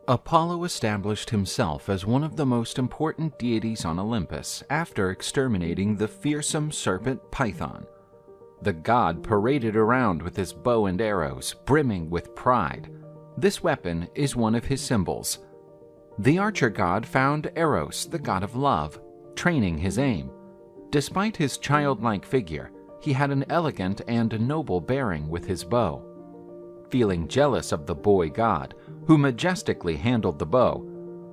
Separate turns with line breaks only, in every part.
Apollo established himself as one of the most important deities on Olympus after exterminating the fearsome serpent Phaethon. The god paraded around with his bow and arrows, brimming with pride. This weapon is one of his symbols. The archer god found Eros, the god of love, training his aim. Despite his childlike figure, he had an elegant and noble bearing with his bow. Feeling jealous of the boy god, who majestically handled the bow,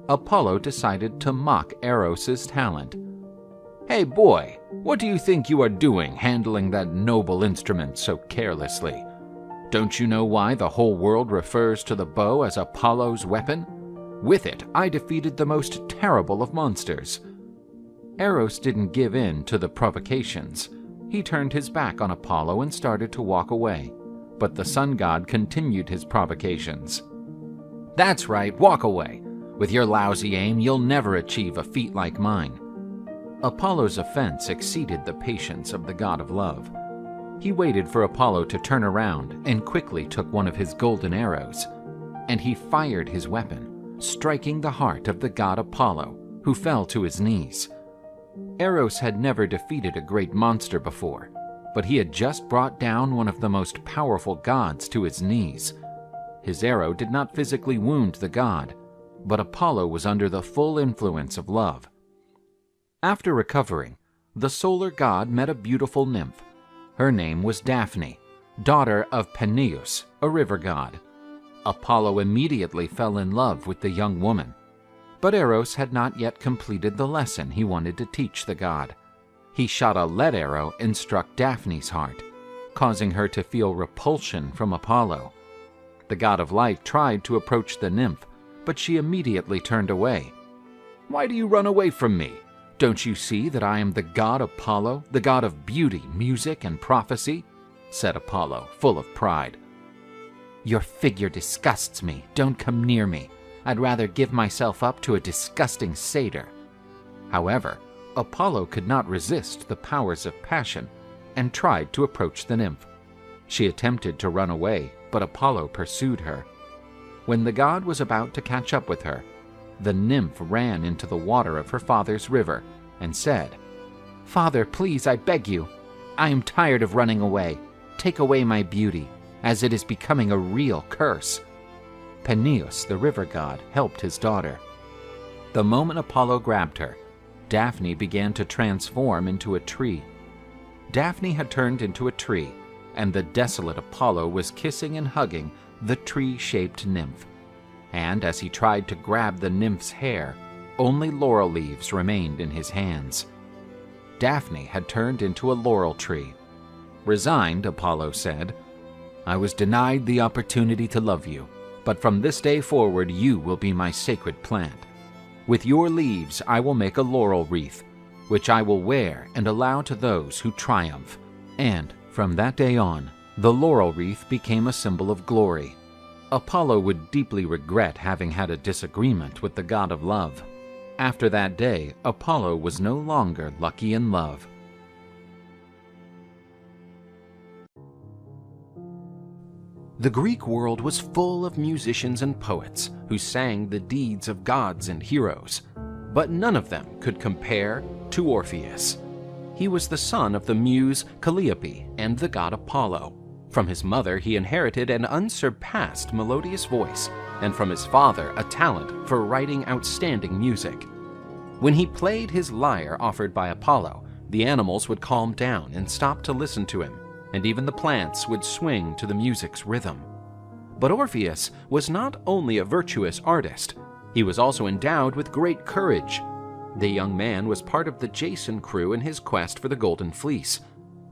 Apollo decided to mock Eros's talent. "Hey boy, what do you think you are doing handling that noble instrument so carelessly? Don't you know why the whole world refers to the bow as Apollo's weapon? With it, I defeated the most terrible of monsters." Eros didn't give in to the provocations. He turned his back on Apollo and started to walk away. But the sun god continued his provocations. "That's right, walk away. With your lousy aim, you'll never achieve a feat like mine." Apollo's offense exceeded the patience of the god of love. He waited for Apollo to turn around and quickly took one of his golden arrows. And he fired his weapon, striking the heart of the god Apollo, who fell to his knees. Eros had never defeated a great monster before, but he had just brought down one of the most powerful gods to his knees. His arrow did not physically wound the god, but Apollo was under the full influence of love. After recovering, the solar god met a beautiful nymph. Her name was Daphne, daughter of Peneus, a river god. Apollo immediately fell in love with the young woman, but Eros had not yet completed the lesson he wanted to teach the god. He shot a lead arrow and struck Daphne's heart, causing her to feel repulsion from Apollo. The god of light tried to approach the nymph, but she immediately turned away. "Why do you run away from me? Don't you see that I am the god Apollo, the god of beauty, music, and prophecy?" said Apollo, full of pride. "Your figure disgusts me. Don't come near me. I'd rather give myself up to a disgusting satyr." However, Apollo could not resist the powers of passion and tried to approach the nymph. She attempted to run away, but Apollo pursued her. When the god was about to catch up with her, the nymph ran into the water of her father's river and said, "Father, please, I beg you. I am tired of running away. Take away my beauty, as it is becoming a real curse." Peneus, the river god, helped his daughter. The moment Apollo grabbed her, Daphne began to transform into a tree. Daphne had turned into a tree, and the desolate Apollo was kissing and hugging the tree-shaped nymph. And as he tried to grab the nymph's hair, only laurel leaves remained in his hands. Daphne had turned into a laurel tree. Resigned, Apollo said, "I was denied the opportunity to love you, but from this day forward you will be my sacred plant. With your leaves I will make a laurel wreath, which I will wear and allow to those who triumph." And from that day on, the laurel wreath became a symbol of glory. Apollo would deeply regret having had a disagreement with the god of love. After that day, Apollo was no longer lucky in love. The Greek world was full of musicians and poets who sang the deeds of gods and heroes, but none of them could compare to Orpheus. He was the son of the muse Calliope and the god Apollo. From his mother he inherited an unsurpassed melodious voice, and from his father a talent for writing outstanding music. When he played his lyre offered by Apollo, the animals would calm down and stop to listen to him, and even the plants would swing to the music's rhythm. But Orpheus was not only a virtuous artist, he was also endowed with great courage. The young man was part of the Jason crew in his quest for the Golden Fleece.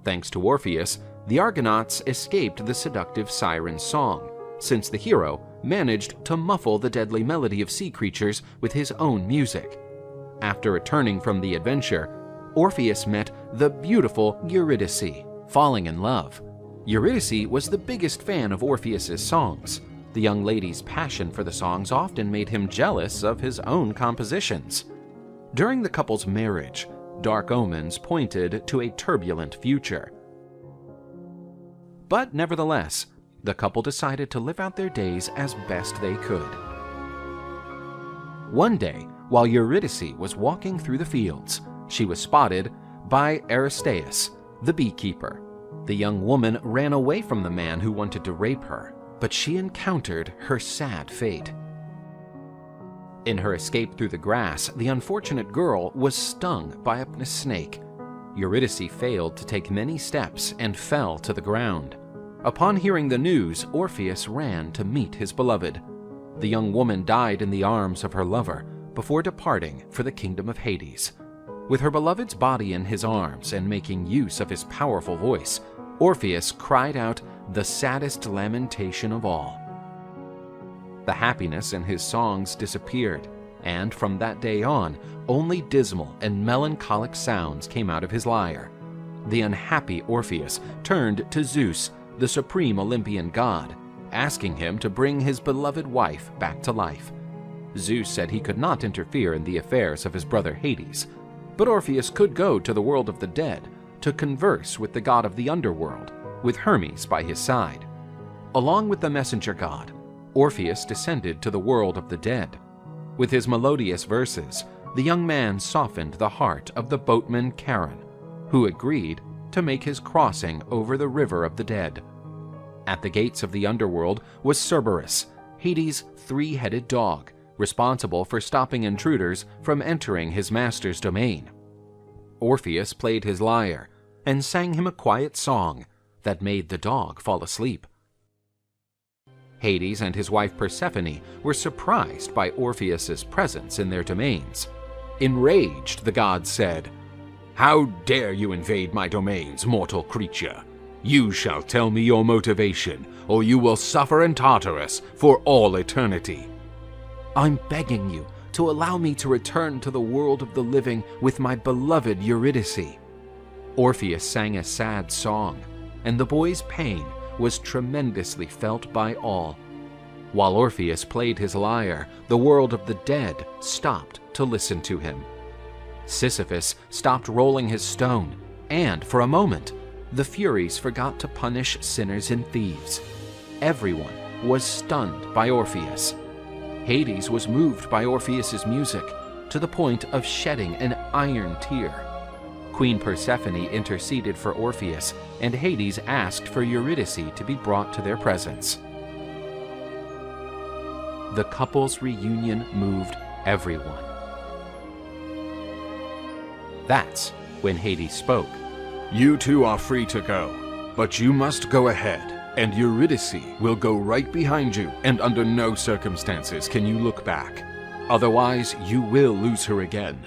Thanks to Orpheus, the Argonauts escaped the seductive siren song, since the hero managed to muffle the deadly melody of sea creatures with his own music. After returning from the adventure, Orpheus met the beautiful Eurydice, falling in love. Eurydice was the biggest fan of Orpheus's songs. The young lady's passion for the songs often made him jealous of his own compositions. During the couple's marriage, dark omens pointed to a turbulent future. But nevertheless, the couple decided to live out their days as best they could. One day, while Eurydice was walking through the fields, she was spotted by Aristaeus, the beekeeper. The young woman ran away from the man who wanted to rape her, but she encountered her sad fate. In her escape through the grass, the unfortunate girl was stung by a snake. Eurydice failed to take many steps and fell to the ground. Upon hearing the news, Orpheus ran to meet his beloved. The young woman died in the arms of her lover before departing for the kingdom of Hades. With her beloved's body in his arms and making use of his powerful voice, Orpheus cried out the saddest lamentation of all. The happiness in his songs disappeared, and from that day on, only dismal and melancholic sounds came out of his lyre. The unhappy Orpheus turned to Zeus, the supreme Olympian god, asking him to bring his beloved wife back to life. Zeus said he could not interfere in the affairs of his brother Hades, but Orpheus could go to the world of the dead to converse with the god of the underworld, with Hermes by his side. Along with the messenger god, Orpheus descended to the world of the dead. With his melodious verses, the young man softened the heart of the boatman Charon, who agreed to make his crossing over the river of the dead. At the gates of the underworld was Cerberus, Hades' three-headed dog, responsible for stopping intruders from entering his master's domain. Orpheus played his lyre and sang him a quiet song that made the dog fall asleep. Hades and his wife Persephone were surprised by Orpheus's presence in their domains. Enraged, the gods said, "How dare you invade my domains, mortal creature? You shall tell me your motivation, or you will suffer in Tartarus for all eternity." "I'm begging you to allow me to return to the world of the living with my beloved Eurydice." Orpheus sang a sad song, and the boy's pain was tremendously felt by all. While Orpheus played his lyre, the world of the dead stopped to listen to him. Sisyphus stopped rolling his stone, and for a moment, the Furies forgot to punish sinners and thieves. Everyone was stunned by Orpheus. Hades was moved by Orpheus's music to the point of shedding an iron tear. Queen Persephone interceded for Orpheus, and Hades asked for Eurydice to be brought to their presence. The couple's reunion moved everyone. That's when Hades spoke.
"You two are free to go, but you must go ahead, and Eurydice will go right behind you, and under no circumstances can you look back. Otherwise, you will lose her again."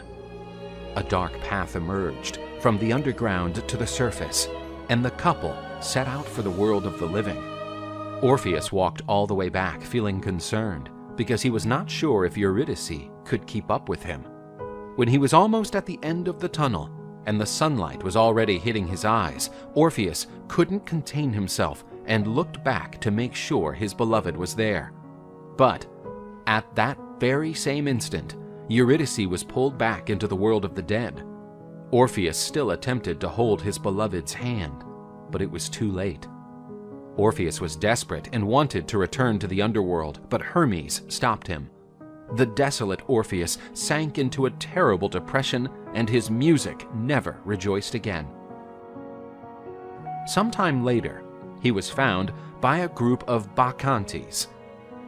A dark path emerged from the underground to the surface, and the couple set out for the world of the living. Orpheus walked all the way back feeling concerned, because he was not sure if Eurydice could keep up with him. When he was almost at the end of the tunnel, and the sunlight was already hitting his eyes, Orpheus couldn't contain himself and looked back to make sure his beloved was there. But at that very same instant, Eurydice was pulled back into the world of the dead. Orpheus still attempted to hold his beloved's hand, but it was too late. Orpheus was desperate and wanted to return to the underworld, but Hermes stopped him. The desolate Orpheus sank into a terrible depression, and his music never rejoiced again. Sometime later, he was found by a group of Bacchantes,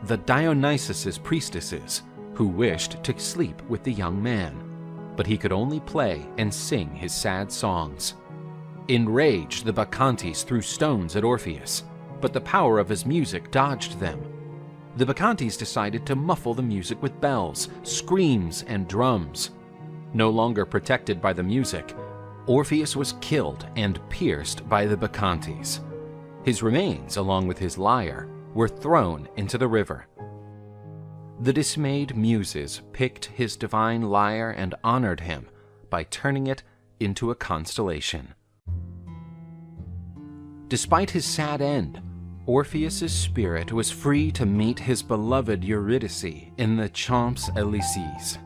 the Dionysus' priestesses, who wished to sleep with the young man, but he could only play and sing his sad songs. Enraged, the Bacchantes threw stones at Orpheus, but the power of his music dodged them. The Bacchantes decided to muffle the music with bells, screams, and drums. No longer protected by the music, Orpheus was killed and pierced by the Bacchantes. His remains, along with his lyre, were thrown into the river. The dismayed muses picked his divine lyre and honored him by turning it into a constellation. Despite his sad end, Orpheus's spirit was free to meet his beloved Eurydice in the Champs-Élysées.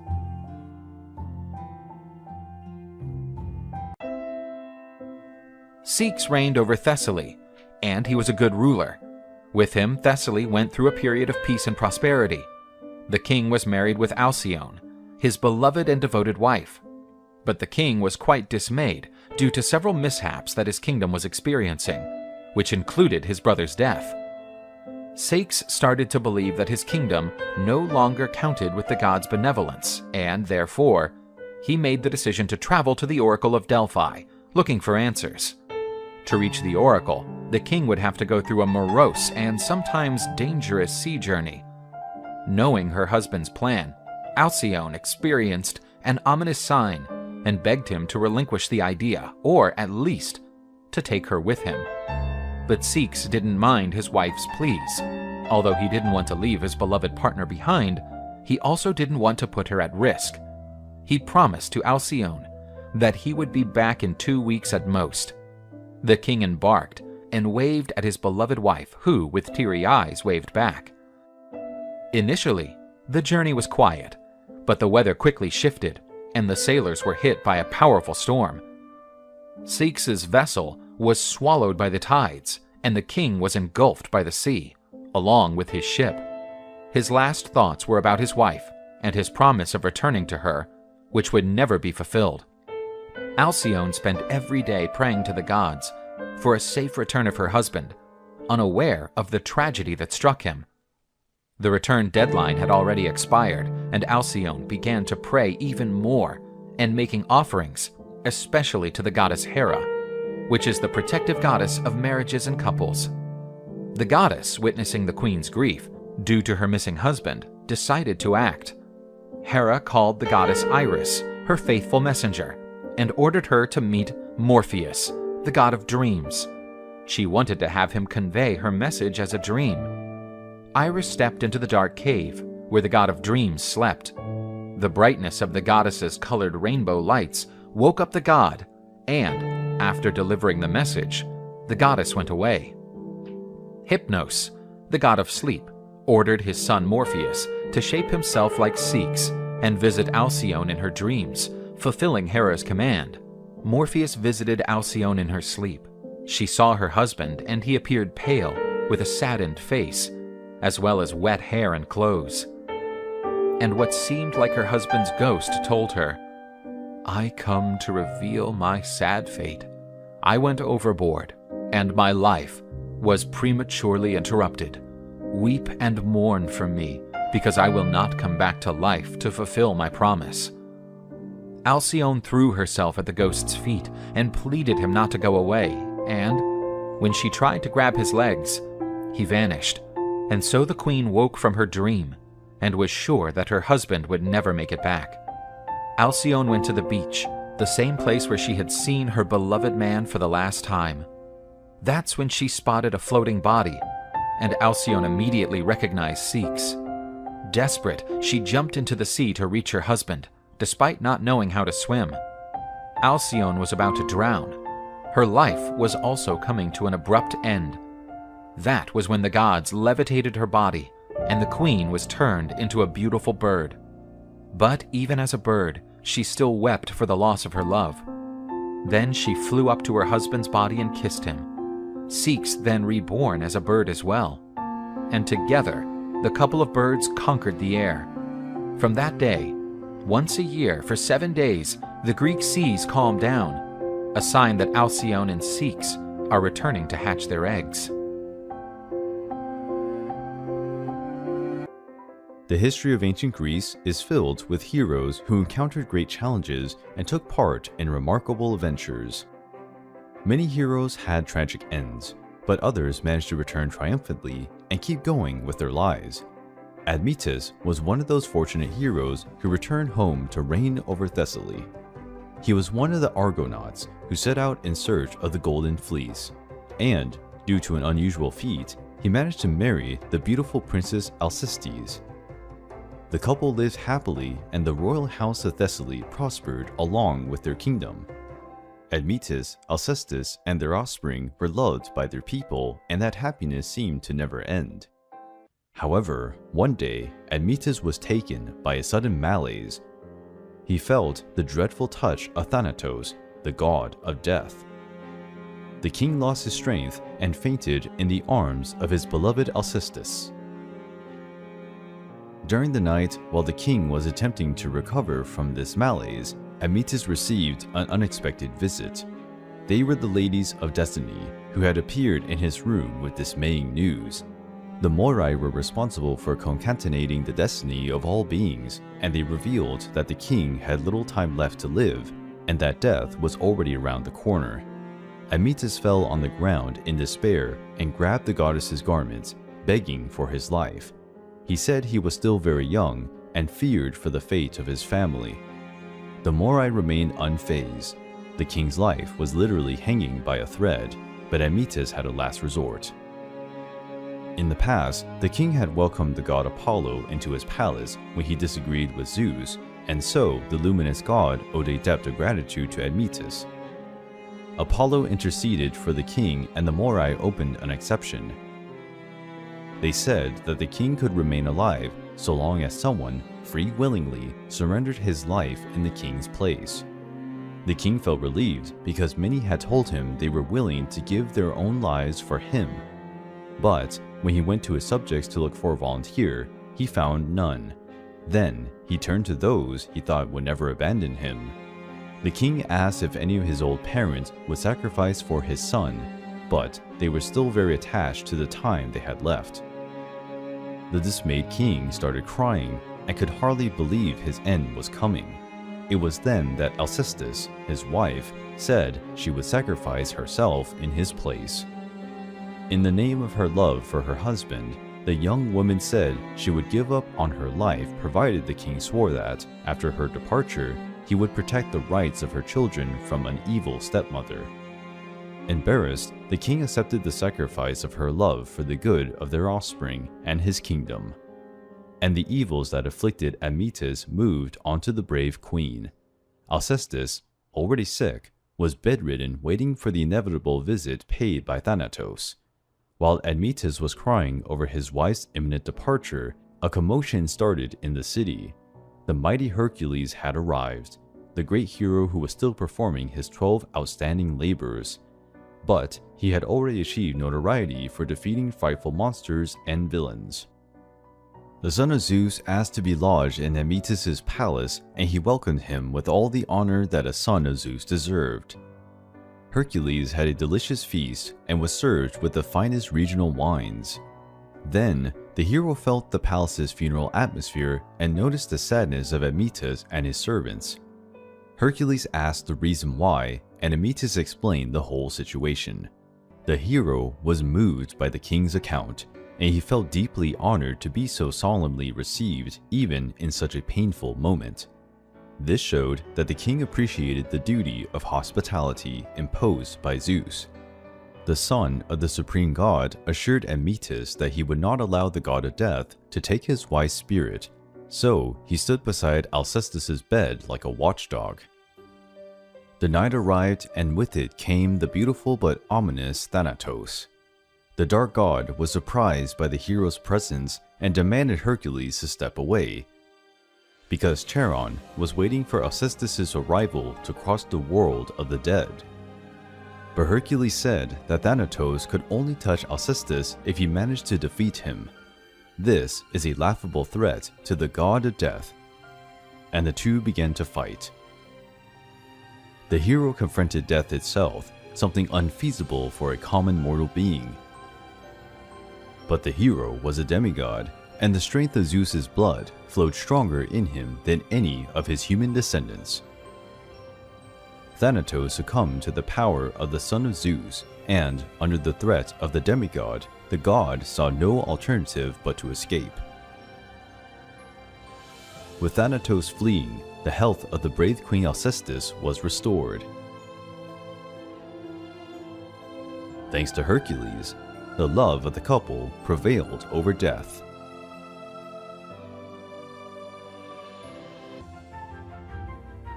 Ceyx reigned over Thessaly, and he was a good ruler. With him, Thessaly went through a period of peace and prosperity. The king was married with Alcyone, his beloved and devoted wife. But the king was quite dismayed due to several mishaps that his kingdom was experiencing, which included his brother's death. Ceyx started to believe that his kingdom no longer counted with the gods' benevolence, and therefore, he made the decision to travel to the Oracle of Delphi, looking for answers. To reach the Oracle, the king would have to go through a morose and sometimes dangerous sea journey. Knowing her husband's plan, Alcyone experienced an ominous sign and begged him to relinquish the idea, or at least to take her with him. But Ceyx didn't mind his wife's pleas. Although he didn't want to leave his beloved partner behind, he also didn't want to put her at risk. He promised to Alcyone that he would be back in 2 weeks at most. The king embarked and waved at his beloved wife, who, with teary eyes, waved back. Initially, the journey was quiet, but the weather quickly shifted, and the sailors were hit by a powerful storm. Ceyx's vessel was swallowed by the tides, and the king was engulfed by the sea, along with his ship. His last thoughts were about his wife and his promise of returning to her, which would never be fulfilled. Alcyone spent every day praying to the gods for a safe return of her husband, unaware of the tragedy that struck him. The return deadline had already expired, and Alcyone began to pray even more and making offerings, especially to the goddess Hera, which is the protective goddess of marriages and couples. The goddess, witnessing the queen's grief due to her missing husband, decided to act. Hera called the goddess Iris, her faithful messenger, and ordered her to meet Morpheus, the god of dreams. She wanted to have him convey her message as a dream. Iris stepped into the dark cave where the god of dreams slept. The brightness of the goddess's colored rainbow lights woke up the god, and, after delivering the message, the goddess went away. Hypnos, the god of sleep, ordered his son Morpheus to shape himself like Ceyx and visit Alcyone in her dreams, fulfilling Hera's command. Morpheus visited Alcyone in her sleep. She saw her husband, and he appeared pale, with a saddened face, as well as wet hair and clothes. And what seemed like her husband's ghost told her, "I come to reveal my sad fate. I went overboard, and my life was prematurely interrupted. Weep and mourn for me, because I will not come back to life to fulfill my promise." Alcyone threw herself at the ghost's feet and pleaded him not to go away, and when she tried to grab his legs, he vanished. And so the queen woke from her dream and was sure that her husband would never make it back. Alcyone went to the beach, the same place where she had seen her beloved man for the last time. That's when she spotted a floating body, and Alcyone immediately recognized Ceyx. Desperate, she jumped into the sea to reach her husband, despite not knowing how to swim. Alcyone was about to drown. Her life was also coming to an abrupt end. That was when the gods levitated her body, and the queen was turned into a beautiful bird. But even as a bird, she still wept for the loss of her love. Then she flew up to her husband's body and kissed him. Ceyx then reborn as a bird as well. And together, the couple of birds conquered the air. From that day, once a year for 7 days, the Greek seas calm down, a sign that Alcyone and Ceyx are returning to hatch their eggs.
The history of ancient Greece is filled with heroes who encountered great challenges and took part in remarkable adventures. Many heroes had tragic ends, but others managed to return triumphantly and keep going with their lives. Admetus was one of those fortunate heroes who returned home to reign over Thessaly. He was one of the Argonauts who set out in search of the Golden Fleece, and, due to an unusual feat, he managed to marry the beautiful Princess Alcestis. The couple lived happily, and the royal house of Thessaly prospered along with their kingdom. Admetus, Alcestis, and their offspring were loved by their people, and that happiness seemed to never end. However, one day, Admetus was taken by a sudden malaise. He felt the dreadful touch of Thanatos, the god of death. The king lost his strength and fainted in the arms of his beloved Alcestis. During the night, while the king was attempting to recover from this malaise, Admetus received an unexpected visit. They were the ladies of destiny, who had appeared in his room with dismaying news. The Moirai were responsible for concatenating the destiny of all beings, and they revealed that the king had little time left to live, and that death was already around the corner. Admetus fell on the ground in despair and grabbed the goddess's garments, begging for his life. He said he was still very young and feared for the fate of his family. The Moirai remained unfazed. The king's life was literally hanging by a thread, but Admetus had a last resort. In the past, the king had welcomed the god Apollo into his palace when he disagreed with Zeus, and so the luminous god owed a debt of gratitude to Admetus. Apollo interceded for the king, and the Moirai opened an exception. They said that the king could remain alive so long as someone, free willingly, surrendered his life in the king's place. The king felt relieved because many had told him they were willing to give their own lives for him. But when he went to his subjects to look for a volunteer, he found none. Then he turned to those he thought would never abandon him. The king asked if any of his old parents would sacrifice for his son, but they were still very attached to the time they had left. The dismayed king started crying and could hardly believe his end was coming. It was then that Alcestis, his wife, said she would sacrifice herself in his place. In the name of her love for her husband, the young woman said she would give up on her life provided the king swore that, after her departure, he would protect the rights of her children from an evil stepmother. Embarrassed, the king accepted the sacrifice of her love for the good of their offspring and his kingdom. And the evils that afflicted Admetus moved onto the brave queen. Alcestis, already sick, was bedridden waiting for the inevitable visit paid by Thanatos. While Admetus was crying over his wife's imminent departure, a commotion started in the city. The mighty Hercules had arrived, the great hero who was still performing his 12 outstanding labors. But he had already achieved notoriety for defeating frightful monsters and villains. The son of Zeus asked to be lodged in Admetus' palace, and he welcomed him with all the honor that a son of Zeus deserved. Hercules had a delicious feast and was served with the finest regional wines. Then, the hero felt the palace's funeral atmosphere and noticed the sadness of Admetus and his servants. Hercules asked the reason why, and Admetus explained the whole situation. The hero was moved by the king's account, and he felt deeply honored to be so solemnly received even in such a painful moment. This showed that the king appreciated the duty of hospitality imposed by Zeus. The son of the supreme god assured Admetus that he would not allow the god of death to take his wife's spirit, so he stood beside Alcestis' bed like a watchdog. The night arrived, and with it came the beautiful but ominous Thanatos. The dark god was surprised by the hero's presence and demanded Hercules to step away, because Charon was waiting for Alcestis' arrival to cross the world of the dead. But Hercules said that Thanatos could only touch Alcestis if he managed to defeat him. This is a laughable threat to the god of death. And the two began to fight. The hero confronted death itself, something unfeasible for a common mortal being. But the hero was a demigod, and the strength of Zeus's blood flowed stronger in him than any of his human descendants. Thanatos succumbed to the power of the son of Zeus, and, under the threat of the demigod, the god saw no alternative but to escape. With Thanatos fleeing, the health of the brave Queen Alcestis was restored. Thanks to Hercules, the love of the couple prevailed over death.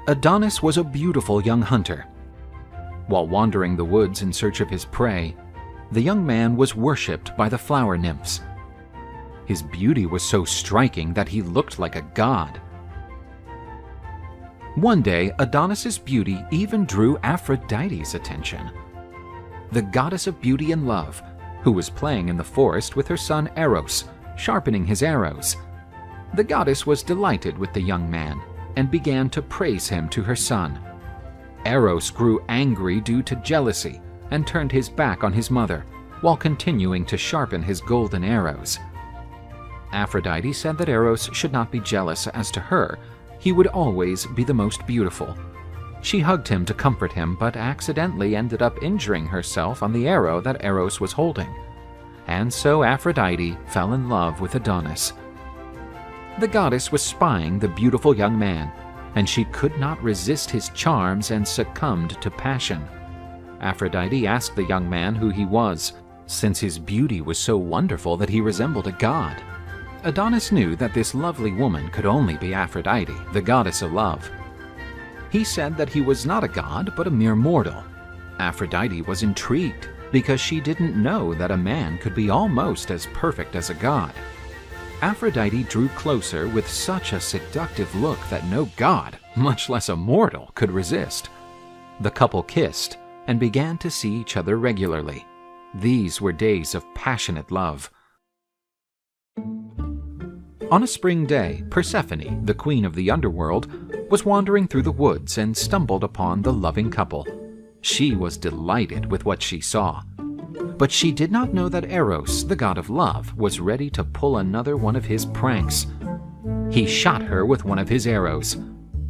Adonis was a beautiful young hunter. While wandering the woods in search of his prey, the young man was worshipped by the flower nymphs. His beauty was so striking that he looked like a god. One day, Adonis's beauty even drew Aphrodite's attention. The goddess of beauty and love, who was playing in the forest with her son Eros, sharpening his arrows. The goddess was delighted with the young man and began to praise him to her son. Eros grew angry due to jealousy and turned his back on his mother while continuing to sharpen his golden arrows. Aphrodite said that Eros should not be jealous as to her. He would always be the most beautiful. She hugged him to comfort him, but accidentally ended up injuring herself on the arrow that Eros was holding. And so Aphrodite fell in love with Adonis. The goddess was spying the beautiful young man, and she could not resist his charms and succumbed to passion. Aphrodite asked the young man who he was, since his beauty was so wonderful that he resembled a god. Adonis knew that this lovely woman could only be Aphrodite, the goddess of love. He said that he was not a god, but a mere mortal. Aphrodite was intrigued because she didn't know that a man could be almost as perfect as a god. Aphrodite drew closer with such a seductive look that no god, much less a mortal, could resist. The couple kissed and began to see each other regularly. These were days of passionate love. On a spring day, Persephone, the queen of the underworld, was wandering through the woods and stumbled upon the loving couple. She was delighted with what she saw. But she did not know that Eros, the god of love, was ready to pull another one of his pranks. He shot her with one of his arrows.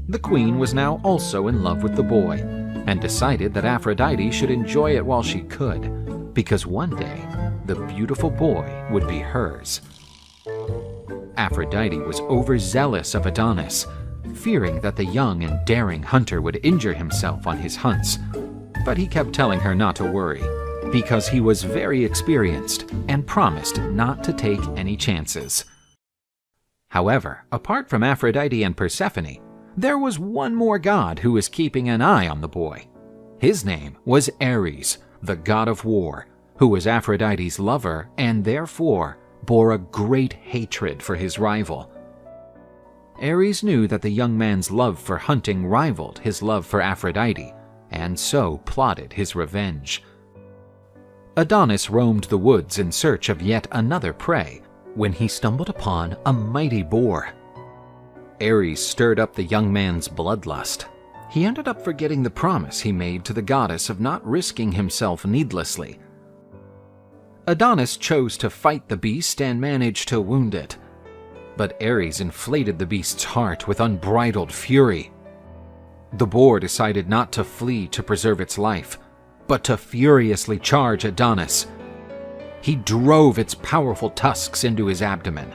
The queen was now also in love with the boy, and decided that Aphrodite should enjoy it while she could, because one day the beautiful boy would be hers. Aphrodite was overzealous of Adonis, fearing that the young and daring hunter would injure himself on his hunts. But he kept telling her not to worry, because he was very experienced and promised not to take any chances. However, apart from Aphrodite and Persephone, there was one more god who was keeping an eye on the boy. His name was Ares, the god of war, who was Aphrodite's lover and therefore bore a great hatred for his rival. Ares knew that the young man's love for hunting rivaled his love for Aphrodite, and so plotted his revenge. Adonis roamed the woods in search of yet another prey when he stumbled upon a mighty boar. Ares stirred up the young man's bloodlust. He ended up forgetting the promise he made to the goddess of not risking himself needlessly. Adonis chose to fight the beast and managed to wound it. But Ares inflated the beast's heart with unbridled fury. The boar decided not to flee to preserve its life, but to furiously charge Adonis. He drove its powerful tusks into his abdomen.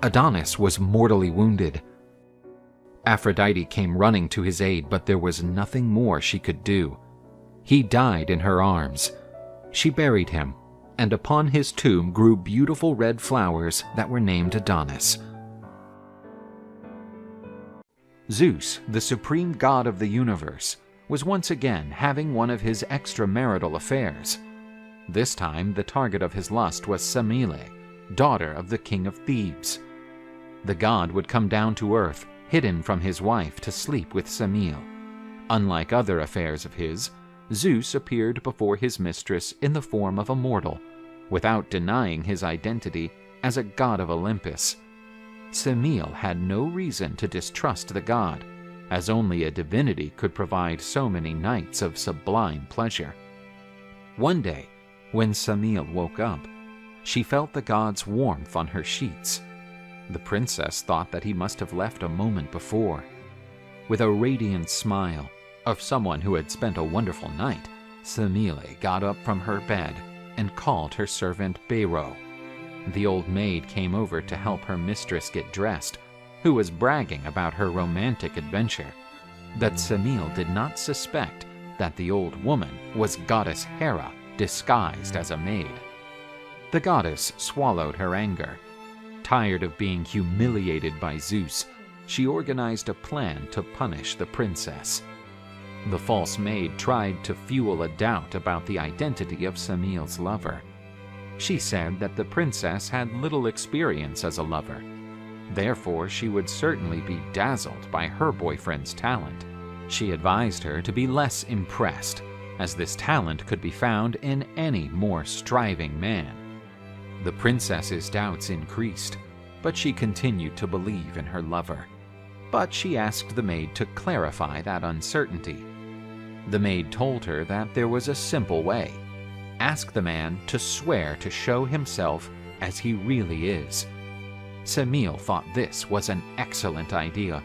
Adonis was mortally wounded. Aphrodite came running to his aid, but there was nothing more she could do. He died in her arms. She buried him, and upon his tomb grew beautiful red flowers that were named Adonis. Zeus, the supreme god of the universe, was once again having one of his extramarital affairs. This time, the target of his lust was Semele, daughter of the king of Thebes. The god would come down to earth, hidden from his wife, to sleep with Semele. Unlike other affairs of his, Zeus appeared before his mistress in the form of a mortal, without denying his identity as a god of Olympus. Semele had no reason to distrust the god, as only a divinity could provide so many nights of sublime pleasure. One day, when Semele woke up, she felt the god's warmth on her sheets. The princess thought that he must have left a moment before. With a radiant smile of someone who had spent a wonderful night, Semele got up from her bed and called her servant Beiro. The old maid came over to help her mistress get dressed, who was bragging about her romantic adventure. But Semele did not suspect that the old woman was goddess Hera disguised as a maid. The goddess swallowed her anger. Tired of being humiliated by Zeus, she organized a plan to punish the princess. The false maid tried to fuel a doubt about the identity of Semele's lover. She said that the princess had little experience as a lover. Therefore, she would certainly be dazzled by her boyfriend's talent. She advised her to be less impressed, as this talent could be found in any more striving man. The princess's doubts increased. but she continued to believe in her lover. But she asked the maid to clarify that uncertainty. The maid told her that there was a simple way. Ask the man to swear to show himself as he really is. Semele thought this was an excellent idea.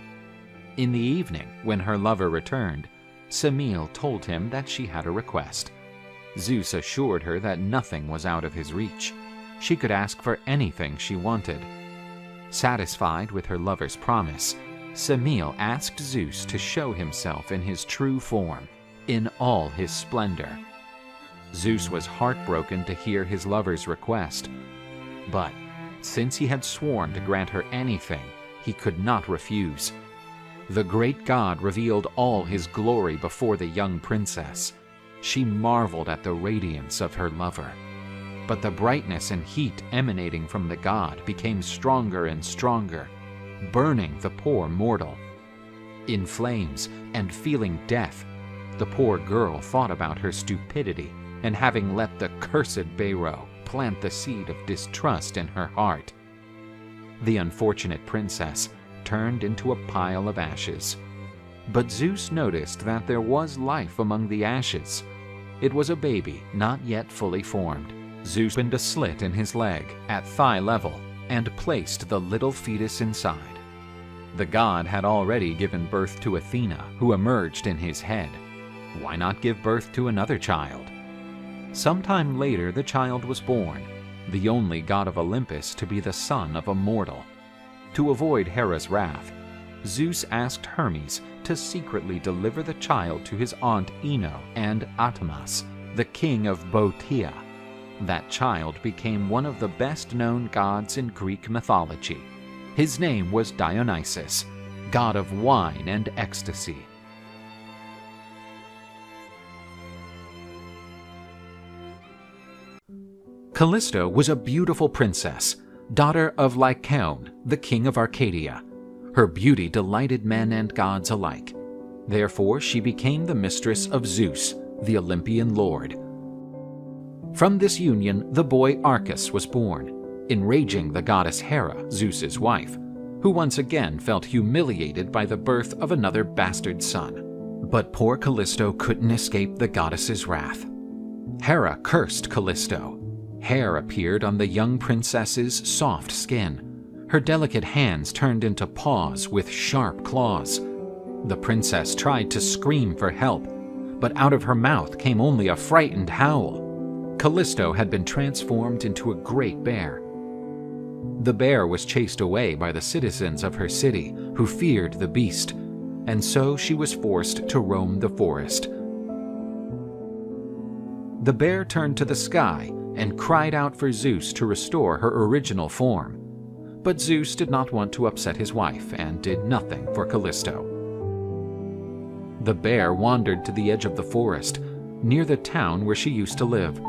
In the evening, when her lover returned, Semele told him that she had a request. Zeus assured her that nothing was out of his reach. She could ask for anything she wanted. Satisfied with her lover's promise, Semele asked Zeus to show himself in his true form, in all his splendor. Zeus was heartbroken to hear his lover's request, but since he had sworn to grant her anything, he could not refuse. The great god revealed all his glory before the young princess. She marveled at the radiance of her lover. But the brightness and heat emanating from the god became stronger and stronger, burning the poor mortal. In flames and feeling death, the poor girl thought about her stupidity and having let the cursed Beiro plant the seed of distrust in her heart. The unfortunate princess turned into a pile of ashes. But Zeus noticed that there was life among the ashes. It was a baby not yet fully formed. Zeus opened a slit in his leg at thigh level and placed the little fetus inside. The god had already given birth to Athena, who emerged in his head. Why not give birth to another child? Sometime later the child was born, the only god of Olympus to be the son of a mortal. To avoid Hera's wrath, Zeus asked Hermes to secretly deliver the child to his aunt Ino and Atamas, the king of Boeotia. That child became one of the best-known gods in Greek mythology. His name was Dionysus, god of wine and ecstasy. Callisto was a beautiful princess, daughter of Lycaon, the king of Arcadia. Her beauty delighted men and gods alike. Therefore, she became the mistress of Zeus, the Olympian lord. From this union, the boy Arcas was born, enraging the goddess Hera, Zeus's wife, who once again felt humiliated by the birth of another bastard son. But poor Callisto couldn't escape the goddess's wrath. Hera cursed Callisto. Hair appeared on the young princess's soft skin. Her delicate hands turned into paws with sharp claws. The princess tried to scream for help, but out of her mouth came only a frightened howl. Callisto had been transformed into a great bear. The bear was chased away by the citizens of her city, who feared the beast, and so she was forced to roam the forest. The bear turned to the sky and cried out for Zeus to restore her original form. But Zeus did not want to upset his wife and did nothing for Callisto. The bear wandered to the edge of the forest, near the town where she used to live.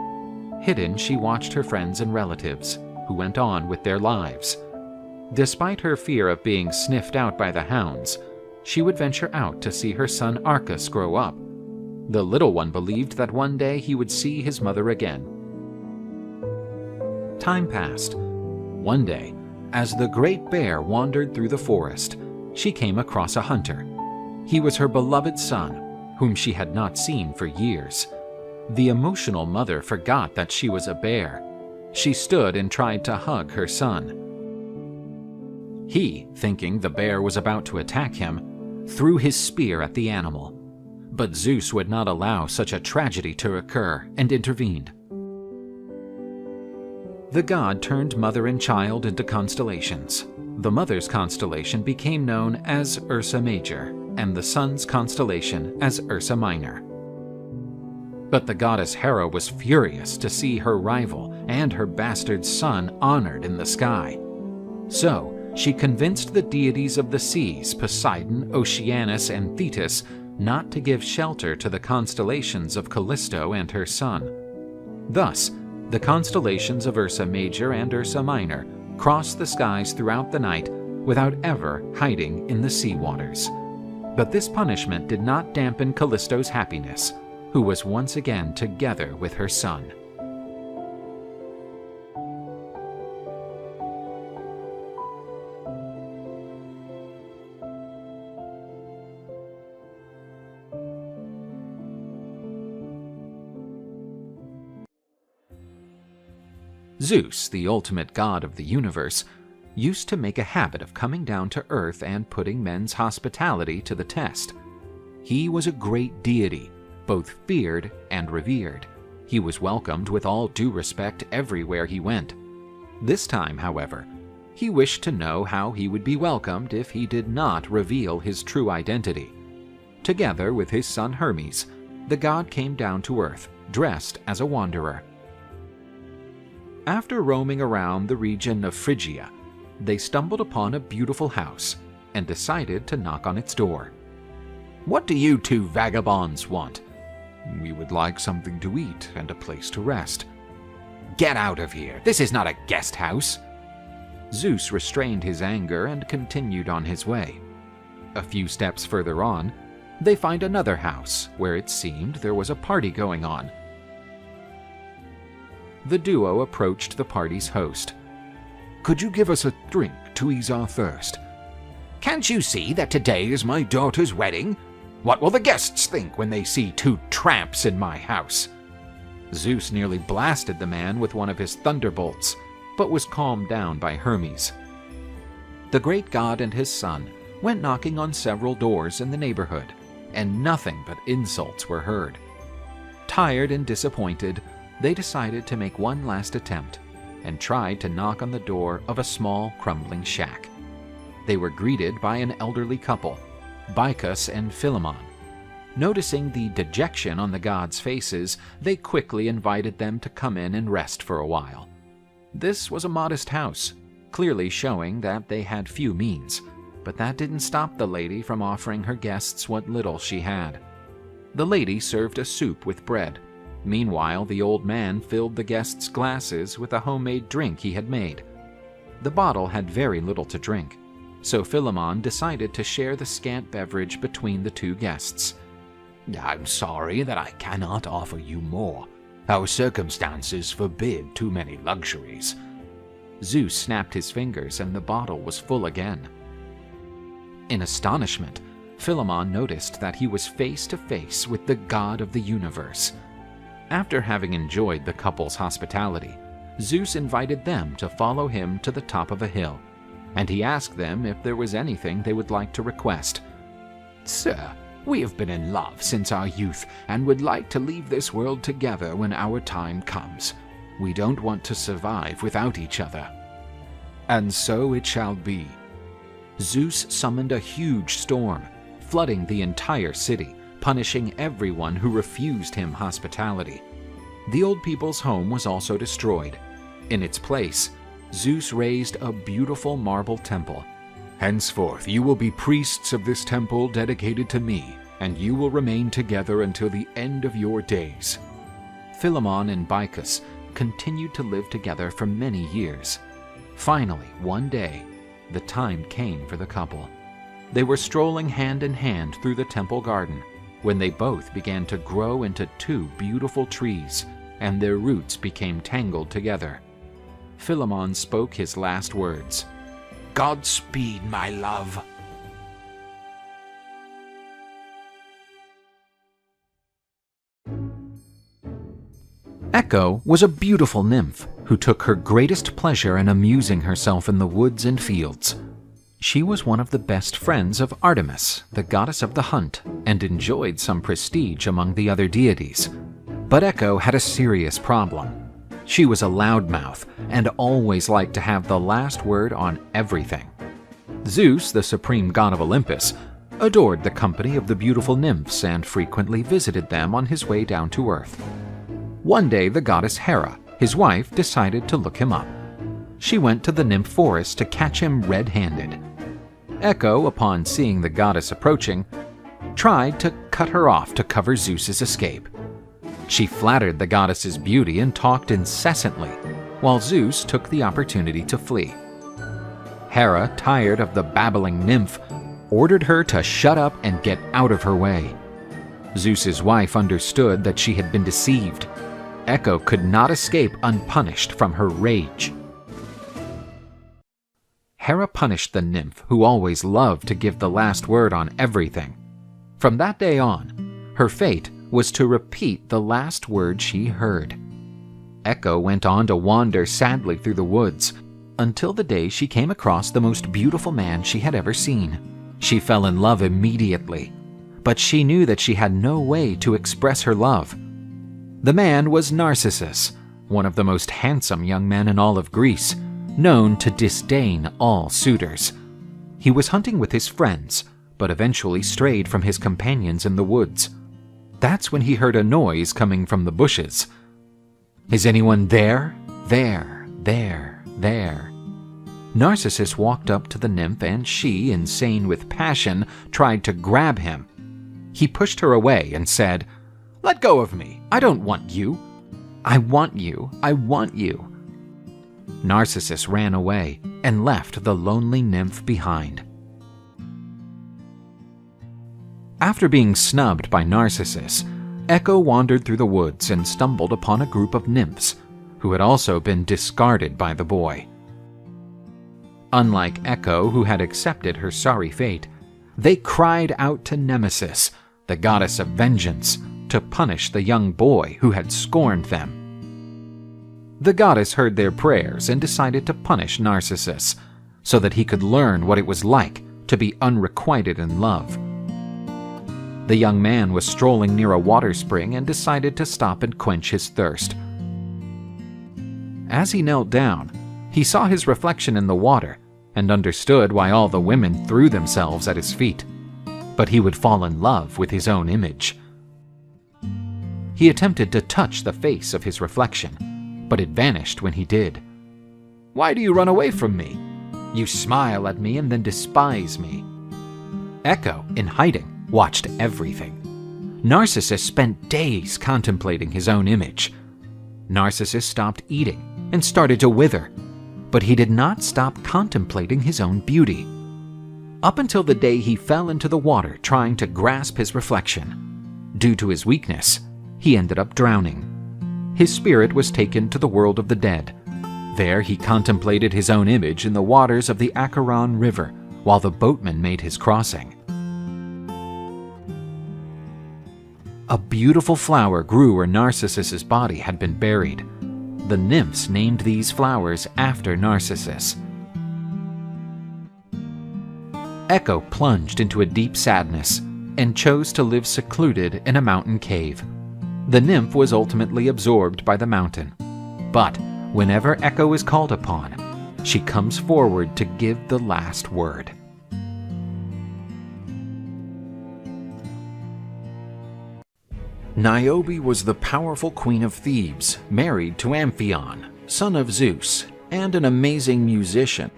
Hidden, she watched her friends and relatives, who went on with their lives. Despite her fear of being sniffed out by the hounds, she would venture out to see her son Arcas grow up. The little one believed that one day he would see his mother again. Time passed. One day, as the great bear wandered through the forest, she came across a hunter. He was her beloved son, whom she had not seen for years. The emotional mother forgot that she was a bear. She stood and tried to hug her son. He, thinking the bear was about to attack him, threw his spear at the animal. But Zeus would not allow such a tragedy to occur and intervened. The god turned mother and child into constellations. The mother's constellation became known as Ursa Major, and the son's constellation as Ursa Minor. But the goddess Hera was furious to see her rival and her bastard son honored in the sky. So, she convinced the deities of the seas, Poseidon, Oceanus, and Thetis, not to give shelter to the constellations of Callisto and her son. Thus, the constellations of Ursa Major and Ursa Minor crossed the skies throughout the night without ever hiding in the sea waters. But this punishment did not dampen Callisto's happiness, who was once again together with her son. Zeus, the ultimate god of the universe, used to make a habit of coming down to earth and putting men's hospitality to the test. He was a great deity, both feared and revered. He was welcomed with all due respect everywhere he went. This time, however, he wished to know how he would be welcomed if he did not reveal his true identity. Together with his son Hermes, the god came down to earth, dressed as a wanderer. After roaming around the region of Phrygia, they stumbled upon a beautiful house and decided to knock on its door. "What do you two vagabonds want?" "We would like something to eat and a place to rest." "Get out of here! This is not a guest house!" Zeus restrained his anger and continued on his way. A few steps further on, they find another house where it seemed there was a party going on. The duo approached the party's host.
"Could you give us a drink to ease our thirst?"
"Can't you see that today is my daughter's wedding? What will the guests think when they see two tramps in my house?" Zeus nearly blasted the man with one of his thunderbolts, but was calmed down by Hermes. The great god and his son went knocking on several doors in the neighborhood, and nothing but insults were heard. Tired and disappointed, they decided to make one last attempt and tried to knock on the door of a small, crumbling shack. They were greeted by an elderly couple, Baucis and Philemon. Noticing the dejection on the gods' faces, they quickly invited them to come in and rest for a while. This was a modest house, clearly showing that they had few means, but that didn't stop the lady from offering her guests what little she had. The lady served a soup with bread. Meanwhile, the old man filled the guests' glasses with a homemade drink he had made. The bottle had very little to drink, so Philemon decided to share the scant beverage between the two guests.
"I'm sorry that I cannot offer you more. Our circumstances forbid too many luxuries."
Zeus snapped his fingers and the bottle was full again. In astonishment, Philemon noticed that he was face to face with the god of the universe. After having enjoyed the couple's hospitality, Zeus invited them to follow him to the top of a hill, and he asked them if there was anything they would like to request.
"Sir, we have been in love since our youth and would like to leave this world together when our time comes. We don't want to survive without each other."
"And so it shall be."
Zeus summoned a huge storm, flooding the entire city, punishing everyone who refused him hospitality. The old people's home was also destroyed. In its place, Zeus raised a beautiful marble temple.
"Henceforth you will be priests of this temple dedicated to me, and you will remain together until the end of your days."
Philemon and Baucis continued to live together for many years. Finally, one day, the time came for the couple. They were strolling hand in hand through the temple garden when they both began to grow into two beautiful trees, and their roots became tangled together. Philemon spoke his last words.
"Godspeed, my love."
Echo was a beautiful nymph who took her greatest pleasure in amusing herself in the woods and fields. She was one of the best friends of Artemis, the goddess of the hunt, and enjoyed some prestige among the other deities. But Echo had a serious problem. She was a loudmouth and always liked to have the last word on everything. Zeus, the supreme god of Olympus, adored the company of the beautiful nymphs and frequently visited them on his way down to earth. One day, the goddess Hera, his wife, decided to look him up. She went to the nymph forest to catch him red-handed. Echo, upon seeing the goddess approaching, tried to cut her off to cover Zeus's escape. She flattered the goddess's beauty and talked incessantly, while Zeus took the opportunity to flee. Hera, tired of the babbling nymph, ordered her to shut up and get out of her way. Zeus's wife understood that she had been deceived. Echo could not escape unpunished from her rage. Hera punished the nymph, who always loved to give the last word on everything. From that day on, her fate was to repeat the last word she heard. Echo went on to wander sadly through the woods, until the day she came across the most beautiful man she had ever seen. She fell in love immediately, but she knew that she had no way to express her love. The man was Narcissus, one of the most handsome young men in all of Greece, known to disdain all suitors. He was hunting with his friends, but eventually strayed from his companions in the woods. That's when he heard a noise coming from the bushes. "Is anyone there? There, there, there." Narcissus walked up to the nymph and she, insane with passion, tried to grab him. He pushed her away and said, "Let go of me. I don't want you. I want you. I want you." Narcissus ran away and left the lonely nymph behind. After being snubbed by Narcissus, Echo wandered through the woods and stumbled upon a group of nymphs who had also been discarded by the boy. Unlike Echo, who had accepted her sorry fate, they cried out to Nemesis, the goddess of vengeance, to punish the young boy who had scorned them. The goddess heard their prayers and decided to punish Narcissus, so that he could learn what it was like to be unrequited in love. The young man was strolling near a water spring and decided to stop and quench his thirst. As he knelt down, he saw his reflection in the water and understood why all the women threw themselves at his feet. But he would fall in love with his own image. He attempted to touch the face of his reflection, but it vanished when he did. "Why do you run away from me? You smile at me and then despise me." Echo, in hiding, watched everything. Narcissus spent days contemplating his own image. Narcissus stopped eating and started to wither, but he did not stop contemplating his own beauty. Up until the day he fell into the water trying to grasp his reflection. Due to his weakness, he ended up drowning. His spirit was taken to the world of the dead. There he contemplated his own image in the waters of the Acheron River while the boatman made his crossing. A beautiful flower grew where Narcissus's body had been buried. The nymphs named these flowers after Narcissus. Echo plunged into a deep sadness and chose to live secluded in a mountain cave. The nymph was ultimately absorbed by the mountain. But whenever Echo is called upon, she comes forward to give the last word. Niobe was the powerful queen of Thebes, married to Amphion, son of Zeus, and an amazing musician.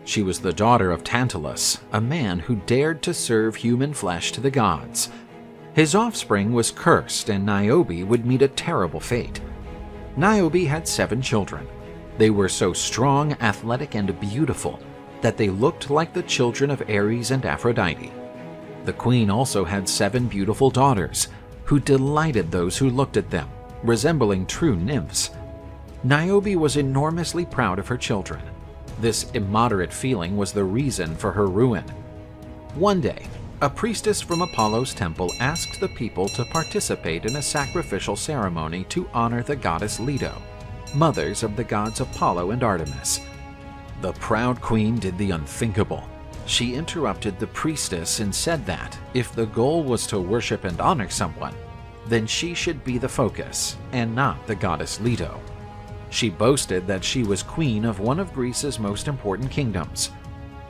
She was the daughter of Tantalus, a man who dared to serve human flesh to the gods. His offspring was cursed, and Niobe would meet a terrible fate. Niobe had 7 children. They were so strong, athletic, and beautiful that they looked like the children of Ares and Aphrodite. The queen also had 7 beautiful daughters, who delighted those who looked at them, resembling true nymphs. Niobe was enormously proud of her children. This immoderate feeling was the reason for her ruin. One day, a priestess from Apollo's temple asked the people to participate in a sacrificial ceremony to honor the goddess Leto, mothers of the gods Apollo and Artemis. The proud queen did the unthinkable. She interrupted the priestess and said that, if the goal was to worship and honor someone, then she should be the focus, and not the goddess Leto. She boasted that she was queen of one of Greece's most important kingdoms.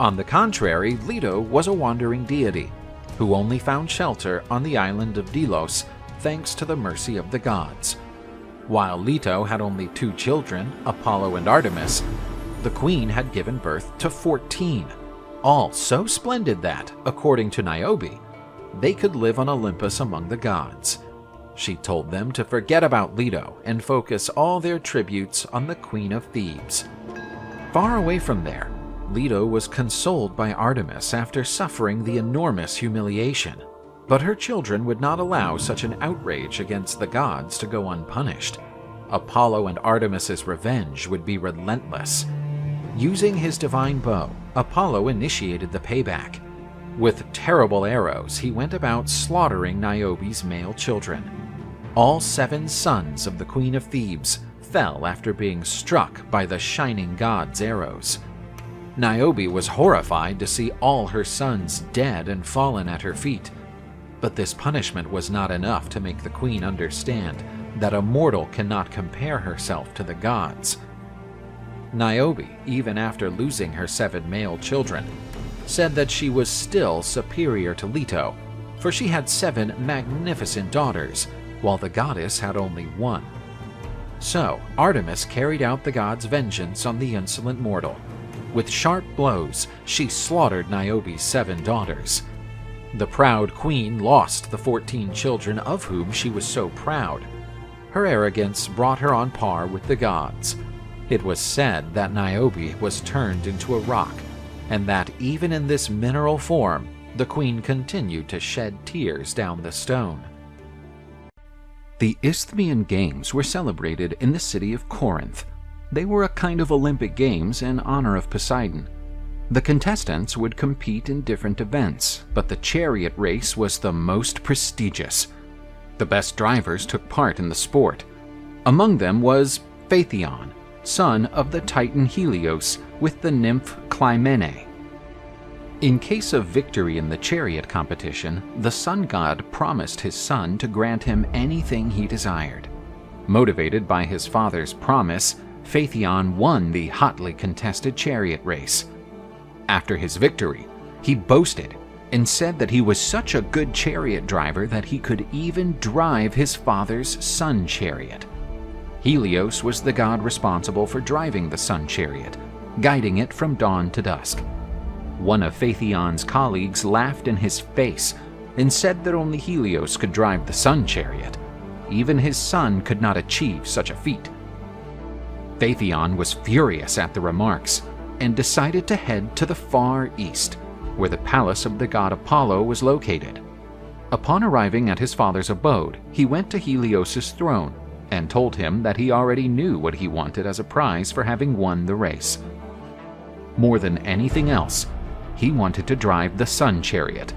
On the contrary, Leto was a wandering deity, who only found shelter on the island of Delos thanks to the mercy of the gods. While Leto had only 2 children, Apollo and Artemis, the queen had given birth to 14. All so splendid that, according to Niobe, they could live on Olympus among the gods. She told them to forget about Leto and focus all their tributes on the Queen of Thebes. Far away from there, Leto was consoled by Artemis after suffering the enormous humiliation, but her children would not allow such an outrage against the gods to go unpunished. Apollo and Artemis's revenge would be relentless. Using his divine bow, Apollo initiated the payback. With terrible arrows, he went about slaughtering Niobe's male children. All 7 sons of the Queen of Thebes fell after being struck by the shining god's arrows. Niobe was horrified to see all her sons dead and fallen at her feet. But this punishment was not enough to make the queen understand that a mortal cannot compare herself to the gods. Niobe, even after losing her 7 male children, said that she was still superior to Leto, for she had 7 magnificent daughters, while the goddess had only 1. So Artemis carried out the god's vengeance on the insolent mortal. With sharp blows, she slaughtered Niobe's 7 daughters. The proud queen lost the 14 children of whom she was so proud. Her arrogance brought her on par with the gods. It was said that Niobe was turned into a rock, and that even in this mineral form, the queen continued to shed tears down the stone. The Isthmian Games were celebrated in the city of Corinth. They were a kind of Olympic Games in honor of Poseidon. The contestants would compete in different events, but the chariot race was the most prestigious. The best drivers took part in the sport. Among them was Phaethon, son of the Titan Helios, with the nymph Clymene. In case of victory in the chariot competition, the sun god promised his son to grant him anything he desired. Motivated by his father's promise, Phaethon won the hotly contested chariot race. After his victory, he boasted and said that he was such a good chariot driver that he could even drive his father's sun chariot. Helios was the god responsible for driving the sun chariot, guiding it from dawn to dusk. One of Phaethon's colleagues laughed in his face and said that only Helios could drive the sun chariot. Even his son could not achieve such a feat. Phaethon was furious at the remarks and decided to head to the far east, where the palace of the god Apollo was located. Upon arriving at his father's abode, he went to Helios' throne and told him that he already knew what he wanted as a prize for having won the race. More than anything else, he wanted to drive the sun chariot.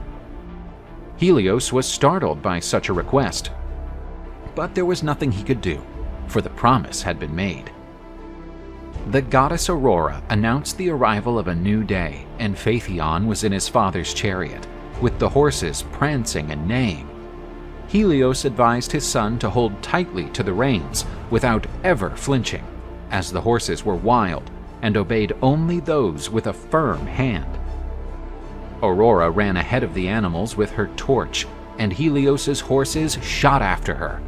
Helios was startled by such a request, but there was nothing he could do, for the promise had been made. The goddess Aurora announced the arrival of a new day, and Phaethon was in his father's chariot, with the horses prancing and neighing. Helios advised his son to hold tightly to the reins without ever flinching, as the horses were wild and obeyed only those with a firm hand. Aurora ran ahead of the animals with her torch, and Helios' horses shot after her.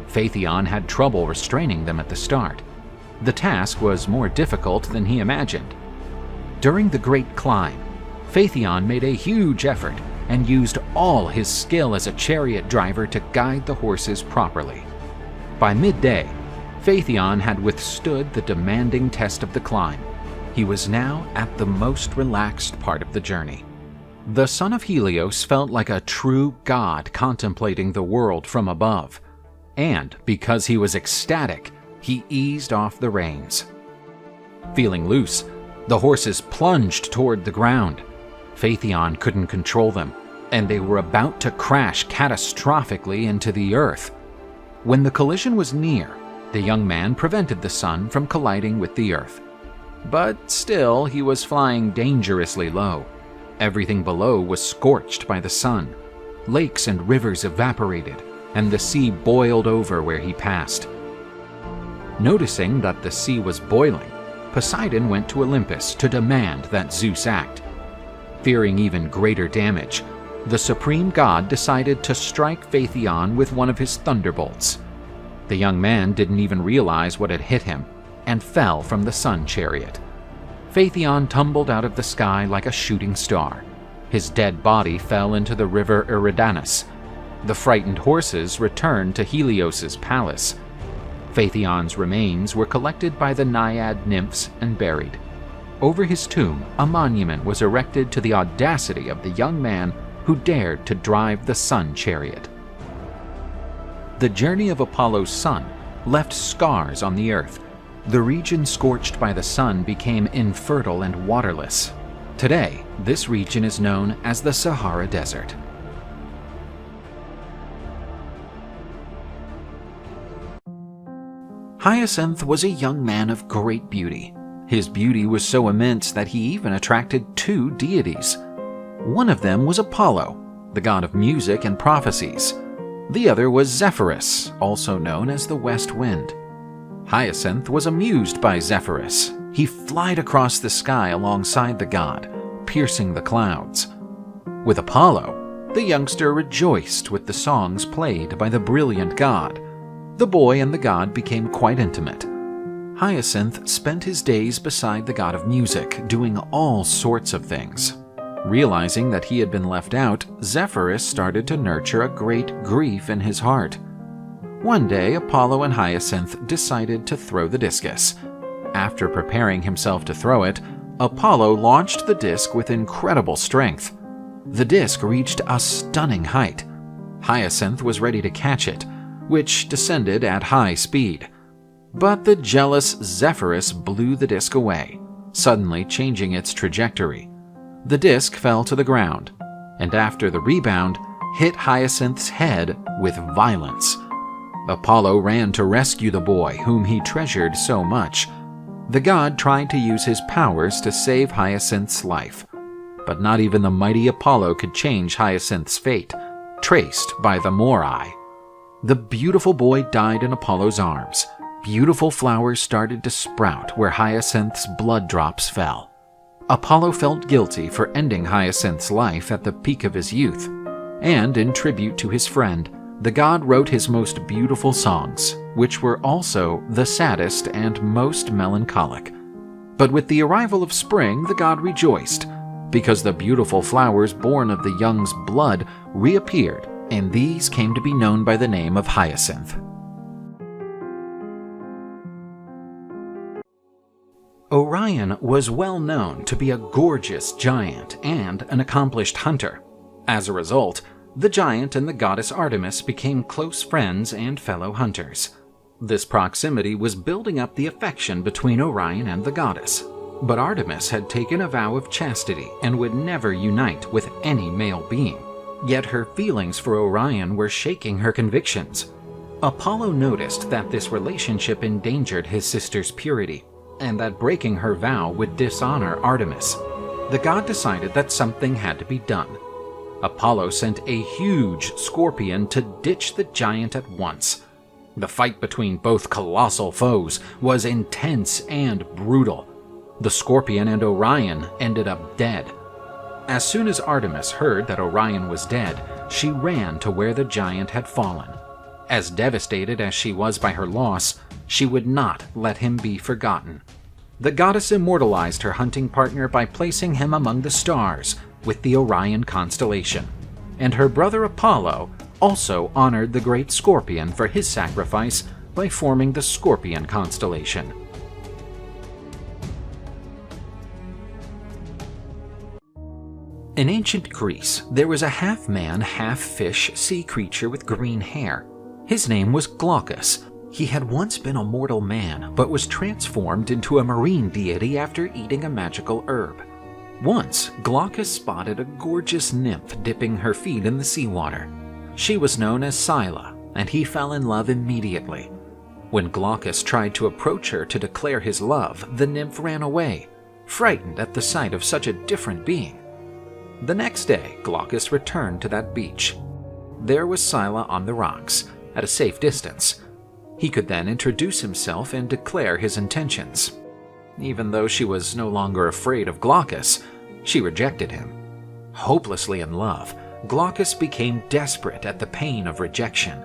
Phaethon had trouble restraining them at the start. The task was more difficult than he imagined. During the great climb, Phaethon made a huge effort and used all his skill as a chariot driver to guide the horses properly. By midday, Phaethon had withstood the demanding test of the climb. He was now at the most relaxed part of the journey. The son of Helios felt like a true god contemplating the world from above, and because he was ecstatic, he eased off the reins. Feeling loose, the horses plunged toward the ground. Phaethon couldn't control them, and they were about to crash catastrophically into the earth. When the collision was near, the young man prevented the sun from colliding with the earth. But still, he was flying dangerously low. Everything below was scorched by the sun. Lakes and rivers evaporated, and the sea boiled over where he passed. Noticing that the sea was boiling, Poseidon went to Olympus to demand that Zeus act. Fearing even greater damage, the supreme god decided to strike Phaethon with one of his thunderbolts. The young man didn't even realize what had hit him, and fell from the sun chariot. Phaethon tumbled out of the sky like a shooting star. His dead body fell into the river Eridanus. The frightened horses returned to Helios' palace. Phaethon's remains were collected by the naiad nymphs and buried. Over his tomb, a monument was erected to the audacity of the young man who dared to drive the sun chariot. The journey of Apollo's son left scars on the earth. The region scorched by the sun became infertile and waterless. Today, this region is known as the Sahara Desert. Hyacinth was a young man of great beauty. His beauty was so immense that he even attracted two deities. One of them was Apollo, the god of music and prophecies. The other was Zephyrus, also known as the West Wind. Hyacinth was amused by Zephyrus. He flied across the sky alongside the god, piercing the clouds. With Apollo, the youngster rejoiced with the songs played by the brilliant god. The boy and the god became quite intimate. Hyacinth spent his days beside the god of music, doing all sorts of things. Realizing that he had been left out, Zephyrus started to nurture a great grief in his heart. One day, Apollo and Hyacinth decided to throw the discus. After preparing himself to throw it, Apollo launched the disc with incredible strength. The disc reached a stunning height. Hyacinth was ready to catch it, which descended at high speed. But the jealous Zephyrus blew the disc away, suddenly changing its trajectory. The disc fell to the ground, and after the rebound, hit Hyacinth's head with violence. Apollo ran to rescue the boy whom he treasured so much. The god tried to use his powers to save Hyacinth's life, but not even the mighty Apollo could change Hyacinth's fate, traced by the Moirai. The beautiful boy died in Apollo's arms. Beautiful flowers started to sprout where Hyacinth's blood drops fell. Apollo felt guilty for ending Hyacinth's life at the peak of his youth, and in tribute to his friend, the god wrote his most beautiful songs, which were also the saddest and most melancholic. But with the arrival of spring, the god rejoiced, because the beautiful flowers born of the young's blood reappeared, and these came to be known by the name of Hyacinth. Orion was well known to be a gorgeous giant and an accomplished hunter. As a result, the giant and the goddess Artemis became close friends and fellow hunters. This proximity was building up the affection between Orion and the goddess. But Artemis had taken a vow of chastity and would never unite with any male being. Yet her feelings for Orion were shaking her convictions. Apollo noticed that this relationship endangered his sister's purity, and that breaking her vow would dishonor Artemis. The god decided that something had to be done. Apollo sent a huge scorpion to ditch the giant at once. The fight between both colossal foes was intense and brutal. The scorpion and Orion ended up dead. As soon as Artemis heard that Orion was dead, she ran to where the giant had fallen. As devastated as she was by her loss, she would not let him be forgotten. The goddess immortalized her hunting partner by placing him among the stars with the Orion constellation, and her brother Apollo also honored the great scorpion for his sacrifice by forming the Scorpion constellation. In ancient Greece, there was a half-man, half-fish sea creature with green hair. His name was Glaucus. He had once been a mortal man, but was transformed into a marine deity after eating a magical herb. Once, Glaucus spotted a gorgeous nymph dipping her feet in the seawater. She was known as Scylla, and he fell in love immediately. When Glaucus tried to approach her to declare his love, the nymph ran away, frightened at the sight of such a different being. The next day, Glaucus returned to that beach. There was Scylla on the rocks, at a safe distance. He could then introduce himself and declare his intentions. Even though she was no longer afraid of Glaucus, she rejected him. Hopelessly in love, Glaucus became desperate at the pain of rejection.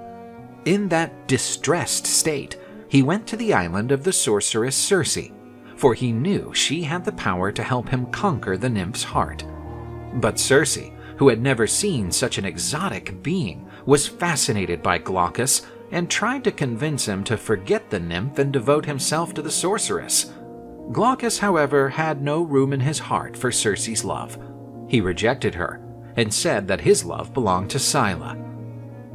In that distressed state, he went to the island of the sorceress Circe, for he knew she had the power to help him conquer the nymph's heart. But Circe, who had never seen such an exotic being, was fascinated by Glaucus and tried to convince him to forget the nymph and devote himself to the sorceress. Glaucus, however, had no room in his heart for Circe's love. He rejected her and said that his love belonged to Scylla.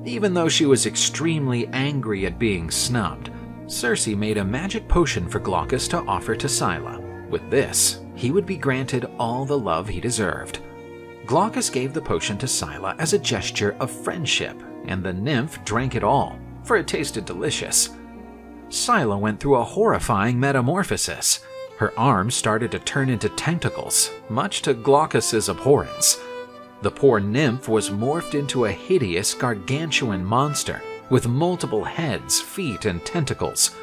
Even though she was extremely angry at being snubbed, Circe made a magic potion for Glaucus to offer to Scylla. With this, he would be granted all the love he deserved. Glaucus gave the potion to Scylla as a gesture of friendship, and the nymph drank it all, for it tasted delicious. Scylla went through a horrifying metamorphosis. Her arms started to turn into tentacles, much to Glaucus's abhorrence. The poor nymph was morphed into a hideous gargantuan monster with multiple heads, feet, and tentacles.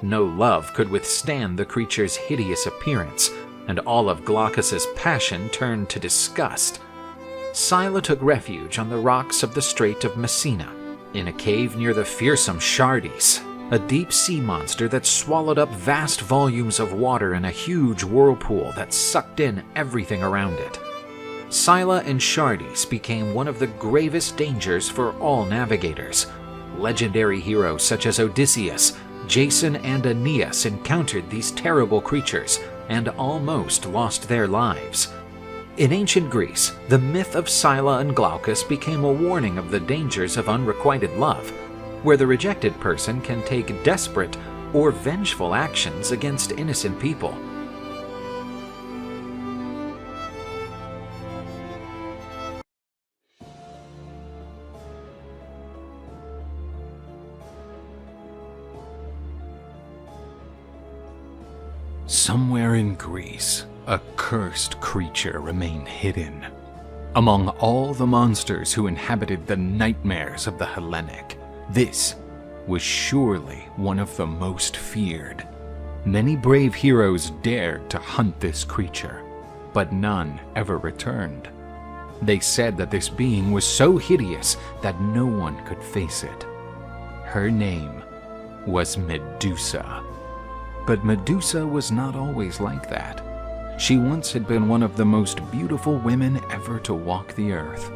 No love could withstand the creature's hideous appearance, and all of Glaucus's passion turned to disgust. Scylla took refuge on the rocks of the Strait of Messina, in a cave near the fearsome Charybdis, a deep sea monster that swallowed up vast volumes of water in a huge whirlpool that sucked in everything around it. Scylla and Charybdis became one of the gravest dangers for all navigators. Legendary heroes such as Odysseus, Jason, and Aeneas encountered these terrible creatures and almost lost their lives. In ancient Greece, the myth of Scylla and Glaucus became a warning of the dangers of unrequited love, where the rejected person can take desperate or vengeful actions against innocent people.
Somewhere in Greece, a cursed creature remained hidden. Among all the monsters who inhabited the nightmares of the Hellenic, this was surely one of the most feared. Many brave heroes dared to hunt this creature, but none ever returned. They said that this being was so hideous that no one could face it. Her name was Medusa. But Medusa was not always like that. She once had been one of the most beautiful women ever to walk the earth.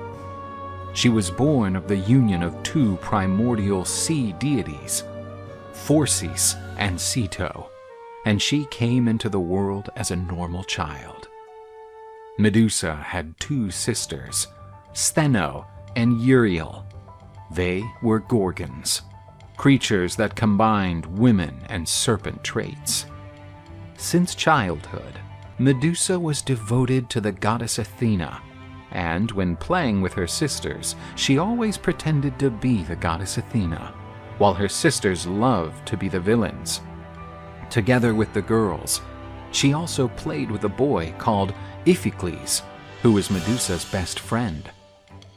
She was born of the union of two primordial sea deities, Phorcys and Ceto, and she came into the world as a normal child. Medusa had two sisters, Stheno and Eurydice. They were Gorgons, creatures that combined women and serpent traits. Since childhood, Medusa was devoted to the goddess Athena, and when playing with her sisters, she always pretended to be the goddess Athena, while her sisters loved to be the villains. Together with the girls, she also played with a boy called Iphicles, who was Medusa's best friend.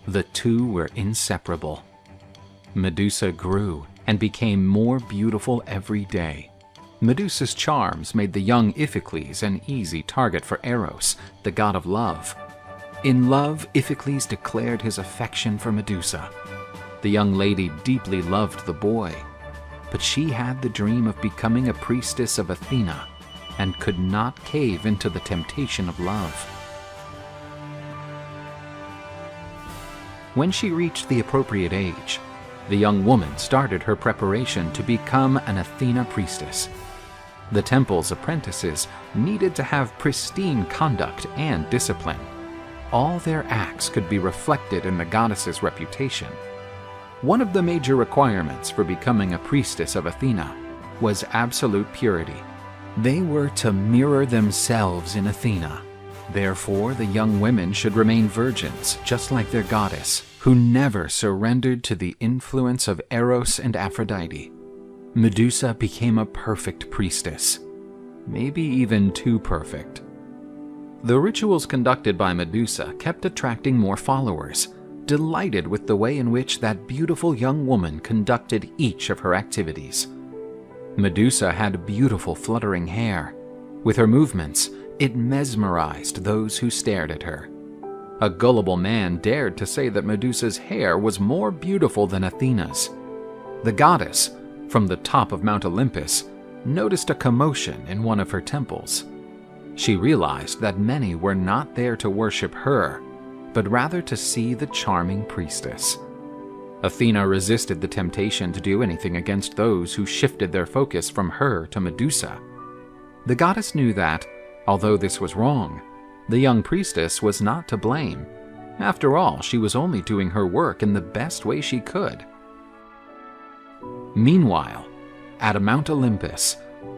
The two were inseparable. Medusa grew and became more beautiful every day. Medusa's charms made the young Iphicles an easy target for Eros, the god of love. In love, Iphicles declared his affection for Medusa. The young lady deeply loved the boy, but she had the dream of becoming a priestess of Athena and could not cave into the temptation of love. When she reached the appropriate age, the young woman started her preparation to become an Athena priestess. The temple's apprentices needed to have pristine conduct and discipline. All their acts could be reflected in the goddess's reputation. One of the major requirements for becoming a priestess of Athena was absolute purity. They were to mirror themselves in Athena. Therefore, the young women should remain virgins, just like their goddess, who never surrendered to the influence of Eros and Aphrodite. Medusa became a perfect priestess, maybe even too perfect. The rituals conducted by Medusa kept attracting more followers, delighted with the way in which that beautiful young woman conducted each of her activities. Medusa had beautiful fluttering hair. With her movements, it mesmerized those who stared at her. A gullible man dared to say that Medusa's hair was more beautiful than Athena's. The goddess, from the top of Mount Olympus, noticed a commotion in one of her temples. She realized that many were not there to worship her, but rather to see the charming priestess. Athena resisted the temptation to do anything against those who shifted their focus from her to Medusa. The goddess knew that, although this was wrong, the young priestess was not to blame. After all, she was only doing her work in the best way she could. Meanwhile, at Mount Olympus,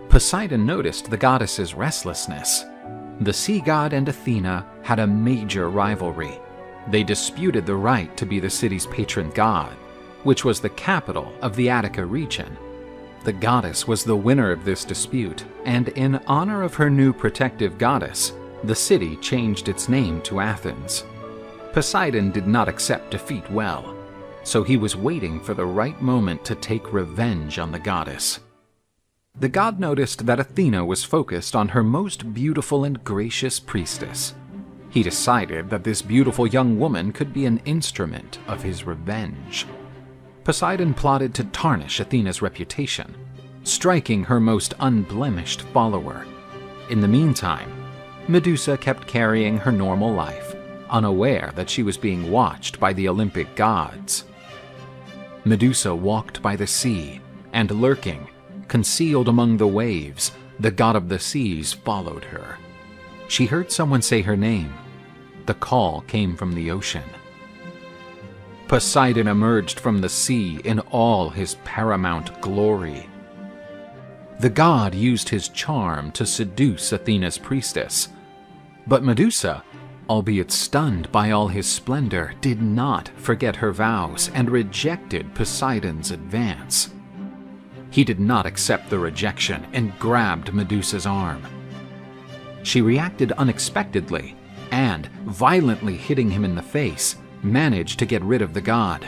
Poseidon noticed the goddess's restlessness. The sea god and Athena had a major rivalry. They disputed the right to be the city's patron god, which was the capital of the Attica region.
The goddess was the winner of this dispute, and in honor of her new protective goddess, the city changed its name to Athens. Poseidon did not accept defeat well, so he was waiting for the right moment to take revenge on the goddess. The god noticed that Athena was focused on her most beautiful and gracious priestess. He decided that this beautiful young woman could be an instrument of his revenge. Poseidon plotted to tarnish Athena's reputation, striking her most unblemished follower. In the meantime, Medusa kept carrying her normal life, unaware that she was being watched by the Olympic gods. Medusa walked by the sea, and lurking, concealed among the waves, the god of the seas followed her. She heard someone say her name. The call came from the ocean. Poseidon emerged from the sea in all his paramount glory. The god used his charm to seduce Athena's priestess, but Medusa, albeit stunned by all his splendor, did not forget her vows and rejected Poseidon's advance. He did not accept the rejection and grabbed Medusa's arm. She reacted unexpectedly and, violently hitting him in the face, managed to get rid of the god.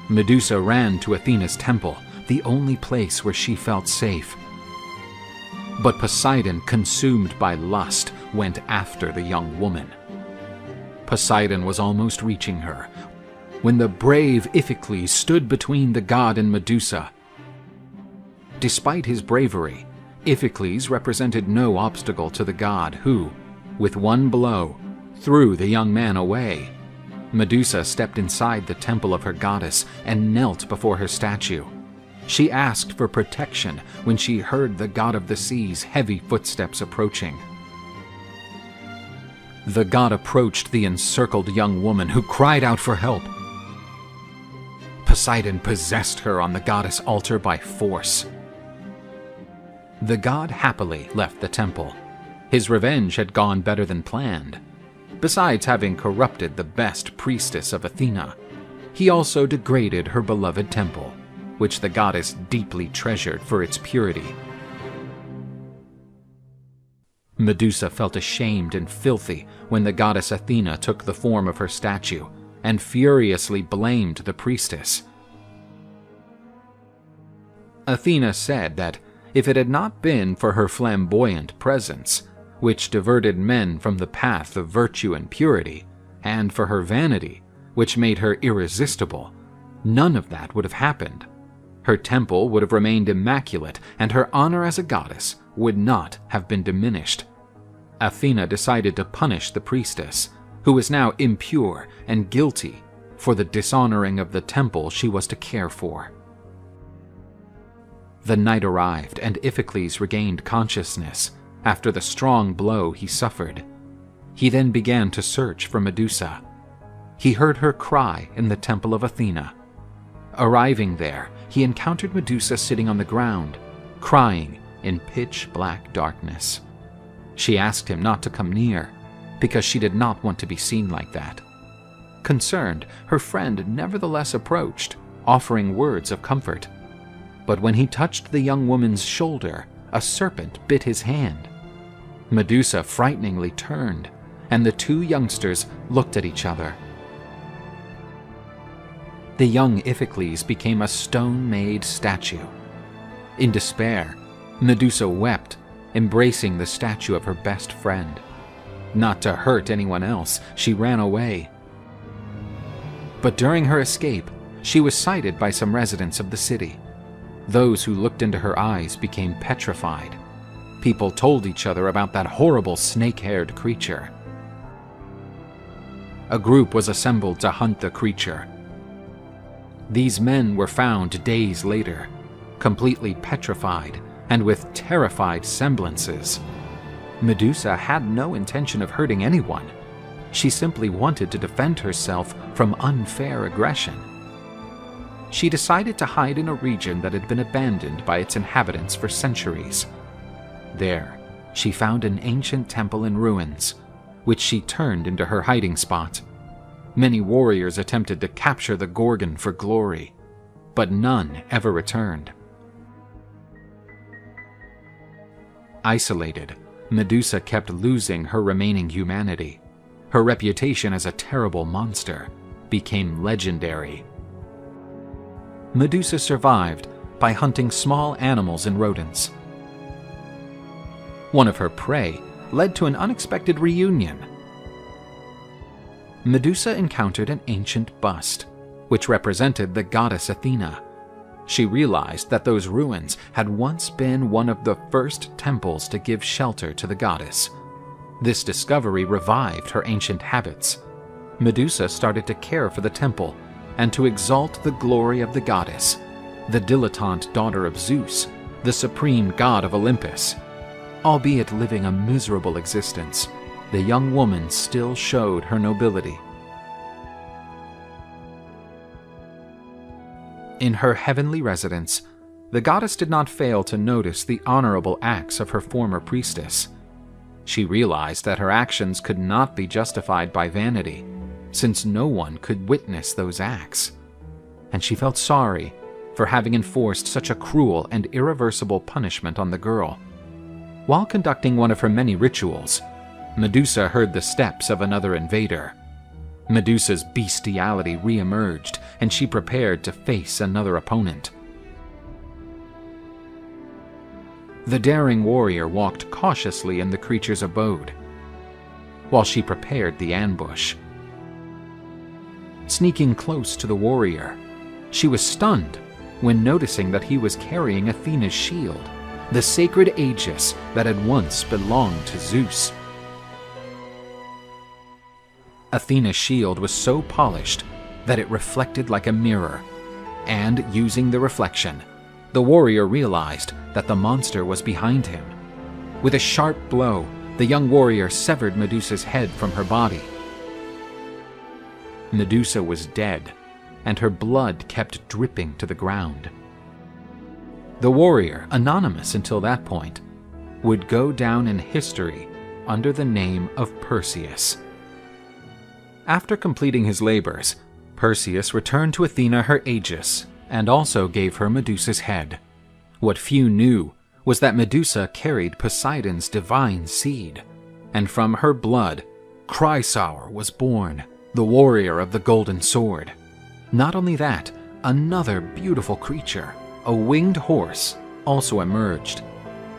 Medusa ran to Athena's temple, the only place where she felt safe. But Poseidon, consumed by lust, went after the young woman. Poseidon was almost reaching her, when the brave Iphicles stood between the god and Medusa. Despite his bravery, Iphicles represented no obstacle to the god who, with one blow, threw the young man away. Medusa stepped inside the temple of her goddess and knelt before her statue. She asked for protection when she heard the god of the sea's heavy footsteps approaching. The god approached the encircled young woman who cried out for help. Poseidon possessed her on the goddess altar by force. The god happily left the temple. His revenge had gone better than planned. Besides having corrupted the best priestess of Athena, he also degraded her beloved temple, which the goddess deeply treasured for its purity. Medusa felt ashamed and filthy when the goddess Athena took the form of her statue and furiously blamed the priestess. Athena said that if it had not been for her flamboyant presence, which diverted men from the path of virtue and purity, and for her vanity, which made her irresistible, none of that would have happened. Her temple would have remained immaculate, and her honor as a goddess would not have been diminished. Athena decided to punish the priestess, who was now impure and guilty, for the dishonoring of the temple she was to care for. The night arrived, and Iphicles regained consciousness after the strong blow he suffered. He then began to search for Medusa. He heard her cry in the temple of Athena. Arriving there, he encountered Medusa sitting on the ground, crying in pitch-black darkness. She asked him not to come near, because she did not want to be seen like that. Concerned, her friend nevertheless approached, offering words of comfort. But when he touched the young woman's shoulder, a serpent bit his hand. Medusa frighteningly turned, and the two youngsters looked at each other. The young Iphicles became a stone-made statue. In despair, Medusa wept, embracing the statue of her best friend. Not to hurt anyone else, she ran away. But during her escape, she was sighted by some residents of the city. Those who looked into her eyes became petrified. People told each other about that horrible snake-haired creature. A group was assembled to hunt the creature. These men were found days later, completely petrified and with terrified semblances. Medusa had no intention of hurting anyone. She simply wanted to defend herself from unfair aggression. She decided to hide in a region that had been abandoned by its inhabitants for centuries. There, she found an ancient temple in ruins, which she turned into her hiding spot. Many warriors attempted to capture the Gorgon for glory, but none ever returned. Isolated, Medusa kept losing her remaining humanity. Her reputation as a terrible monster became legendary. Medusa survived by hunting small animals and rodents. One of her prey led to an unexpected reunion. Medusa encountered an ancient bust, which represented the goddess Athena. She realized that those ruins had once been one of the first temples to give shelter to the goddess. This discovery revived her ancient habits. Medusa started to care for the temple and to exalt the glory of the goddess, the dilettante daughter of Zeus, the supreme god of Olympus. Albeit living a miserable existence, the young woman still showed her nobility. In her heavenly residence, the goddess did not fail to notice the honorable acts of her former priestess. She realized that her actions could not be justified by vanity, since no one could witness those acts. And she felt sorry for having enforced such a cruel and irreversible punishment on the girl. While conducting one of her many rituals, Medusa heard the steps of another invader. Medusa's bestiality re-emerged, and she prepared to face another opponent. The daring warrior walked cautiously in the creature's abode, while she prepared the ambush. Sneaking close to the warrior, she was stunned when noticing that he was carrying Athena's shield, the sacred aegis that had once belonged to Zeus. Athena's shield was so polished that it reflected like a mirror, and using the reflection, the warrior realized that the monster was behind him. With a sharp blow, the young warrior severed Medusa's head from her body. Medusa was dead, and her blood kept dripping to the ground. The warrior, anonymous until that point, would go down in history under the name of Perseus. After completing his labors, Perseus returned to Athena her aegis and also gave her Medusa's head. What few knew was that Medusa carried Poseidon's divine seed, and from her blood, Chrysaor was born, the warrior of the golden sword. Not only that, another beautiful creature, a winged horse, also emerged.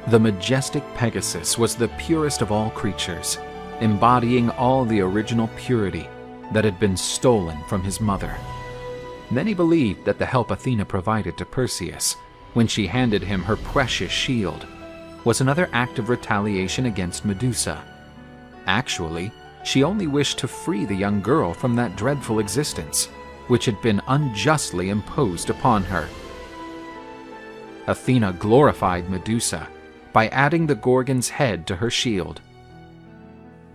The majestic Pegasus was the purest of all creatures, embodying all the original purity that had been stolen from his mother. Many believed that the help Athena provided to Perseus, when she handed him her precious shield, was another act of retaliation against Medusa. Actually, she only wished to free the young girl from that dreadful existence, which had been unjustly imposed upon her. Athena glorified Medusa by adding the Gorgon's head to her shield.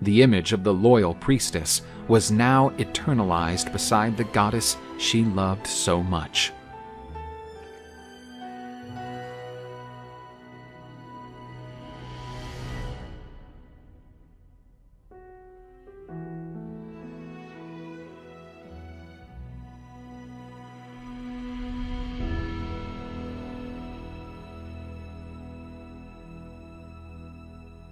The image of the loyal priestess was now eternalized beside the goddess she loved so much.